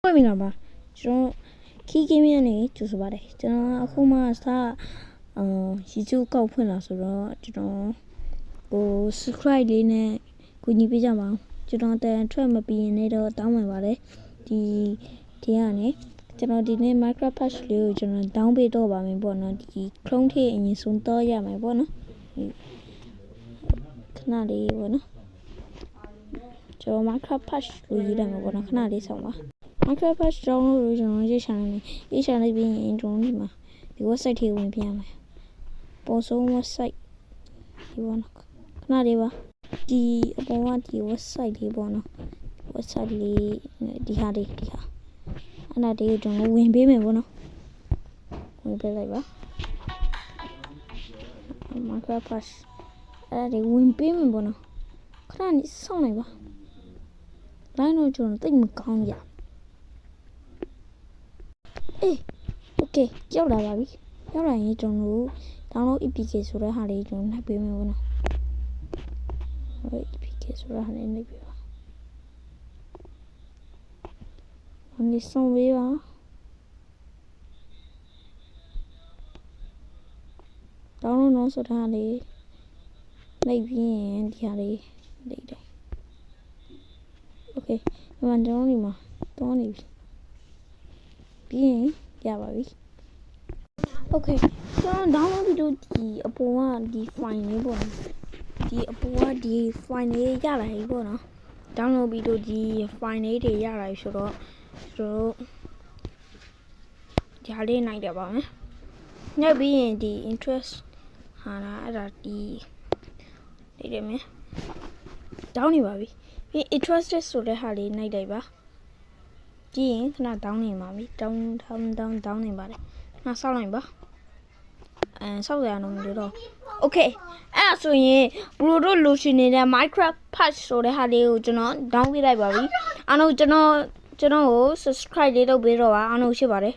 ဟုတ်ပြီလားပါကျွန်တော်ခီးကင်းမြန်းနေကြိုဆိုပါတယ်ကျွန်တော်အခုမှစYouTube ကောက်ဖွင့်လာဆိုတော့ကျွန်တော်ဟို subscribe လေးနဲ့ကူညီပေးကြပါဦးကျွန်တော်တန်ထွက်မပြီးရင်လည်းတော့တောင်းပန်ပါတယ်ဒီကနေကျွန်တော်ဒီနေ့ Minecraft patch လေးကိုကျွန်တော် down ပေးတော့ပါမယ်ပေါ့နော်ဒီ Chrome ထဲအရင်ဆုံးတော့ရမယ်ပေါ့နော်ခဏလေးပေါ့နော်ကျွန်တော် Minecraft patch ကိုရေးတယ်မှာပေါ့နော်ခဏလေးဆောင်ပါ Minecraft patch download လို့ကျွန်တော်ရေးချင်တယ်ရေးချင်လိုက်ပြီးရင်ကျွန်တော်ဒီမှာဒီ website ထဲဝင်ပြရမယ်ပေါ်ဆုံး website ဒီပေါ့နော်ခဏလေးပါဒီအပေါ်ကဒီ website လေးပေါ့နော် website လေးဒီဟာလေးဒီဟာအဲ့ဒါတွေကိုကျွန်တော်ဝင်ပေးမယ်ပေါ့နော်ဝင်ပေးလိုက်ပါ Minecraft patch အဲ့ဒါတွေဝင်ပေးမယ်ပေါ့နော်ခဏလေးစောင့်လိုက်ပါလိုင်းတော့ကျွန်တော်တိတ်မကောင်းကြโอเคရောက်လာပါပြီရောက်လာရင်ကျွန်တော် download APK ဆိုတဲ့ဟာလေးကျွန်တော်နှိပ်ပေးမယ်ပေါ့နော် APK ဆိုတဲ့ဟာလေးနှိပ်ပေးပါဒီဆုံးပေးပါdownload နော်ဆိုတဲ့ဟာလေးနှိပ်ပြီးရင်ဒီဟာလေးနှိပ်တယ်โอเคဒီမှာကျွန်တော်ဒီမှာတွန်းနေပြီပြီးရင်ရပါပြီโอเคကျွန်တော် download ပြီးတော့ဒီအပေါ်ကဒီ file လေးပေါ့နော်ဒီအပေါ်ကဒီ file လေးရလာပြီပေါ့နော် download ပြီးတော့ဒီ file လေးတွေရလာပြီဆိုတော့ကျွန်တော်ဒီဟာလေးနိုင်တယ်ပါမယ်ညက်ပြီးရင်ဒီ interest ဟာလားအဲ့ဒါဒီနေတယ်မယ်တောင်းနေပါပြီပြီး interested ဆိုတဲ့ဟာလေးနိုင်လိုက်ပါကြည့်ရင်ခဏတောင်းနေပါပြီတောင်းနေပါတယ်ငါစောက်လိုက်ပါစောက်ရအောင်လို့တော့ okay အဲ့ဆိုရင်ဘလူတို့လိုရှင်နေတဲ့ Minecraft patch ဆိုတဲ့ဟာလေးကိုကျွန်တော် down ပေးလိုက်ပါပြီအားလုံးကျွန်တော်ကို subscribe လေးလုပ်ပေးတော့ပါအားလုံးရှိပါတယ်